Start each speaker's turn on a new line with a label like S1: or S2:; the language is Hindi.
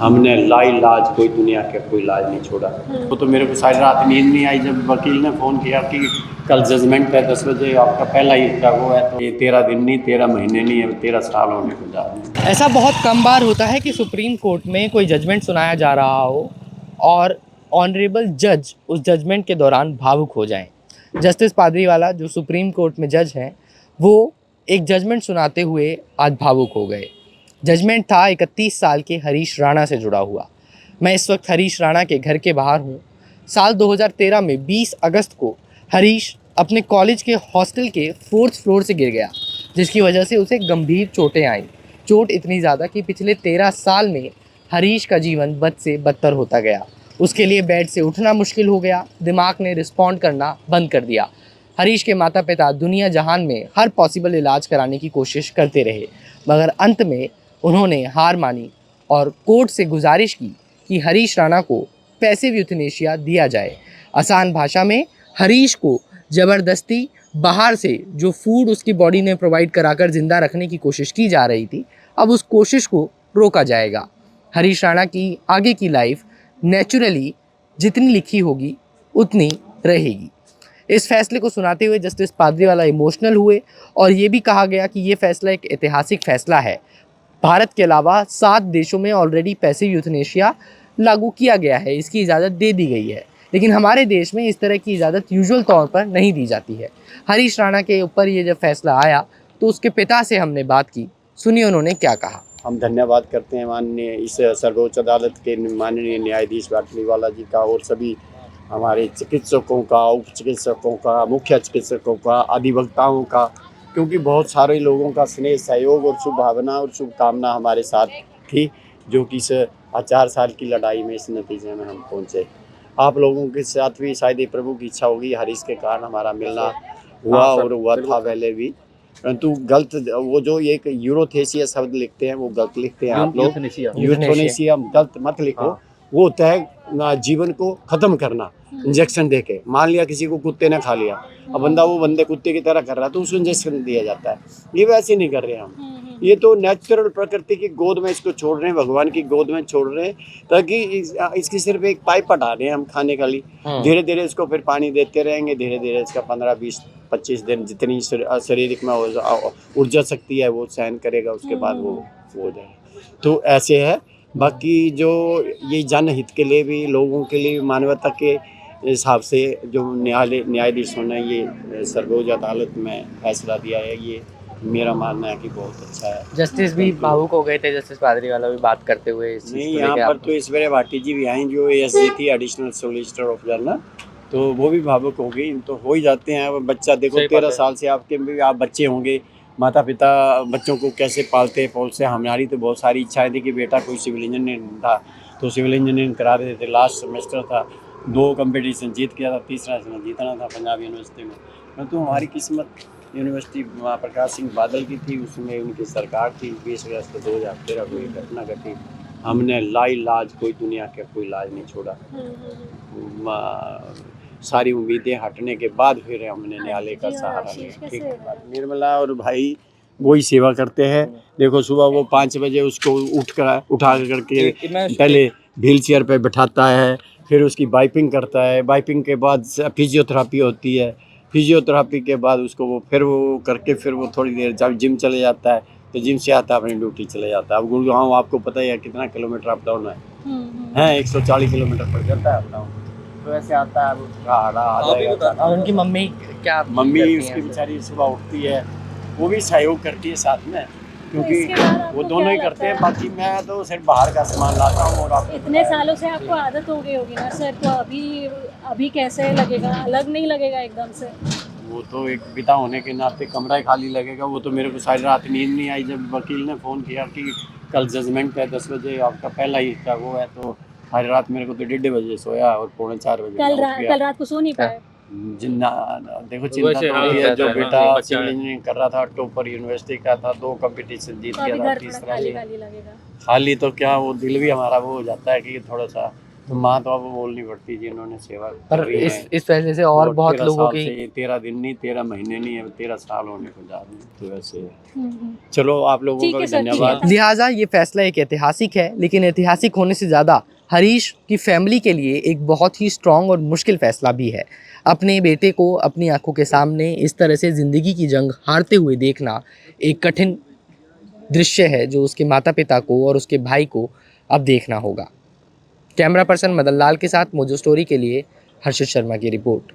S1: हमने लाइलाज कोई दुनिया के कोई इलाज नहीं छोड़ा। वो तो मेरे को सारी रात नींद नहीं आई जब वकील ने फ़ोन किया कि कल जजमेंट है 10 बजे, आपका पहला ही हिस्सा वो है। तो ये 13 दिन नहीं, 13 महीने नहीं है, 13 साल होने को जा रहे हैं।
S2: ऐसा बहुत कम बार होता है कि सुप्रीम कोर्ट में कोई जजमेंट सुनाया जा रहा हो और ऑनरेबल जज उस जजमेंट के दौरान भावुक हो जाएं। जस्टिस पादरीवाला जो सुप्रीम कोर्ट में जज हैं, वो एक जजमेंट सुनाते हुए आज भावुक हो गए। जजमेंट था 31 साल के हरीश राणा से जुड़ा हुआ। मैं इस वक्त हरीश राणा के घर के बाहर हूँ। साल 2013 में 20 अगस्त को हरीश अपने कॉलेज के हॉस्टल के 4th फ्लोर से गिर गया, जिसकी वजह से उसे गंभीर चोटें आईं। चोट इतनी ज़्यादा कि पिछले 13 साल में हरीश का जीवन बद से बदतर होता गया। उसके लिए बेड से उठना मुश्किल हो गया, दिमाग ने रिस्पॉन्ड करना बंद कर दिया। हरीश के माता पिता दुनिया जहान में हर पॉसिबल इलाज कराने की कोशिश करते रहे, मगर अंत में उन्होंने हार मानी और कोर्ट से गुजारिश की कि हरीश राणा को पैसिव यूथनेशिया दिया जाए। आसान भाषा में हरीश को ज़बरदस्ती बाहर से जो फूड उसकी बॉडी ने प्रोवाइड कराकर ज़िंदा रखने की कोशिश की जा रही थी, अब उस कोशिश को रोका जाएगा। हरीश राणा की आगे की लाइफ नेचुरली जितनी लिखी होगी उतनी रहेगी। इस फैसले को सुनाते हुए जस्टिस पादरीवाला इमोशनल हुए और ये भी कहा गया कि ये फैसला एक ऐतिहासिक फैसला है। भारत के अलावा 7 देशों में ऑलरेडी पैसिव यूथनेशिया लागू किया गया है, इसकी इजाज़त दे दी गई है, लेकिन हमारे देश में इस तरह की इजाज़त यूजुअल तौर पर नहीं दी जाती है। हरीश राणा के ऊपर ये जब फैसला आया तो उसके पिता से हमने बात की, सुनिए उन्होंने क्या कहा।
S1: हम धन्यवाद करते हैं माननीय इस सर्वोच्च अदालत के माननीय न्यायाधीश पादरीवाला जी का और सभी हमारे चिकित्सकों का, उप चिकित्सकों का, मुख्य चिकित्सकों का, अधिवक्ताओं का, क्योंकि बहुत सारे लोगों का स्नेह, सहयोग और शुभभावना और शुभकामना हमारे साथ थी, जो कि इस 4 साल की लड़ाई में इस नतीजे में हम पहुँचे। आप लोगों के साथ भी शायद ये प्रभु की इच्छा होगी, हरीश के कारण हमारा मिलना हुआ और हुआ था पहले भी, परंतु गलत वो जो एक यूरोथेसिया शब्द लिखते हैं वो गलत लिखते हैं आप लोग। यूथनेसिया गलत मत लिखो। वो होता है जीवन को ख़त्म करना इंजेक्शन देके। मान लिया किसी को कुत्ते ने खा लिया, अब वो बंदे कुत्ते की तरह कर रहा है तो उसको इंजेक्शन दिया जाता है। ये वैसे नहीं कर रहे हम, ये तो नेचुरल प्रकृति की गोद में इसको छोड़ रहे हैं, भगवान की गोद में छोड़ रहे हैं, ताकि इसकी सिर्फ एक पाइप हटा रहे हैं हम खाने का लिए। धीरे धीरे इसको फिर पानी देते रहेंगे, धीरे धीरे इसका 15-20-25 दिन जितनी शारीरिक में ऊर्जा शक्ति है वो सहन करेगा, उसके बाद वो हो जाएगा। तो ऐसे है। बाकी जो ये जनहित के लिए भी, लोगों के लिए, मानवता के हिसाब से जो न्यायाधीशों ने ये सर्वोच्च अदालत में फैसला दिया है, ये मेरा मानना है कि बहुत अच्छा है।
S2: जस्टिस भी भावुक हो गए थे, जस्टिस पादरीवाला भी बात करते हुए इस
S1: नहीं, यहाँ पर तो ईश्वरीय भाटी जी भी आई जो एसजी थी, एडिशनल सोलिसिटर ऑफ जनरल, तो वो भी भावुक हो गई। तो हो ही जाते हैं। अब बच्चा देखो 13 साल से आपके भी आप बच्चे होंगे, माता पिता बच्चों को कैसे पालते पोलते। हमारी तो बहुत सारी इच्छाएं थी कि बेटा कोई सिविल इंजीनियर था तो सिविल इंजीनियरिंग करा देते थे। लास्ट सेमेस्टर था, 2 कंपटीशन जीत गया था, तीसरा इसमें जीतना था पंजाब यूनिवर्सिटी में। तो हमारी किस्मत यूनिवर्सिटी प्रकाश सिंह बादल की थी, उसमें उनकी सरकार थी। 20 अगस्त 2013 को ये घटना घटी। हमने लाइलाज कोई दुनिया के कोई इलाज नहीं छोड़ा। सारी उम्मीदें हटने के बाद फिर हमने न्यायालय का सहारा लिया। ठीक, निर्मला और भाई वही सेवा करते हैं। देखो सुबह वो 5 बजे उसको उठा करके पहले व्हील चेयर पे बैठाता है, फिर उसकी वाइपिंग करता है, वाइपिंग के बाद फिजियोथेरेपी होती है, फिजियोथेरेपी के बाद उसको वो करके फिर वो थोड़ी देर जब जिम चले जाता है, तो जिम से आता है अपनी ड्यूटी चले जाता है। अब गुड़गांव आपको पता ही है कितना किलोमीटर अप डाउन है 140 किलोमीटर पड़ जाता है अप डाउन। तो ऐसे आता है
S2: और उनकी मम्मी क्या,
S1: मम्मी उसकी बेचारी सुबह उठती है, वो भी सहयोग करती है साथ में, क्योंकि वो दोनों ही करते हैं। बाकी मैं तो सिर्फ बाहर का सामान लाता हूँ। और आप
S3: इतने सालों से आपको आदत हो गई होगी ना सर, तो अभी कैसे लगेगा? अलग नहीं लगेगा एकदम से?
S1: वो तो एक पिता होने के नाते कमरा ही खाली लगेगा। वो तो मेरे को सारी रात नींद नहीं आई जब वकील ने फ़ोन किया कि कल जजमेंट है 10 बजे, आपका पहला ही हिस्सा वो है। तो सारी रात मेरे को तो 1:30 बजे सोया और 3:45 बजे
S3: कल रात को सो नहीं पाए?
S1: देखो चिंता तो होती है। जो बेटा सिविल इंजीनियरिंग कर रहा था, टॉपर यूनिवर्सिटी का था, 2 कंपटीशन जीत गया था, तीसरा
S3: खाली लगेगा।
S1: खाली तो क्या, वो दिल भी हमारा वो हो जाता है कि थोड़ा सा माँ तो अब बोलनी पड़ती है जिन्होंने सेवा
S2: पर
S1: करी
S2: इस
S1: है।
S2: इस फैसले से और बहुत
S1: 13
S2: लोगों
S1: साल
S2: की
S1: से 13 दिन नहीं 13 महीने नहीं है 13 साल होने को जा रहे हैं तो वैसे
S3: हम्म।
S1: चलो आप लोगों
S3: ठीक
S1: का
S3: है
S1: भी
S3: सर,
S1: धन्यवाद।
S2: लिहाजा ये फैसला एक ऐतिहासिक है, लेकिन ऐतिहासिक होने से ज़्यादा हरीश की फैमिली के लिए एक बहुत ही स्ट्रॉन्ग और मुश्किल फैसला भी है। अपने बेटे को अपनी आंखों के सामने इस तरह से ज़िंदगी की जंग हारते हुए देखना एक कठिन दृश्य है जो उसके माता पिता को और उसके भाई को अब देखना होगा। कैमरा पर्सन मदन लाल के साथ मोजो स्टोरी के लिए हर्षित शर्मा की रिपोर्ट।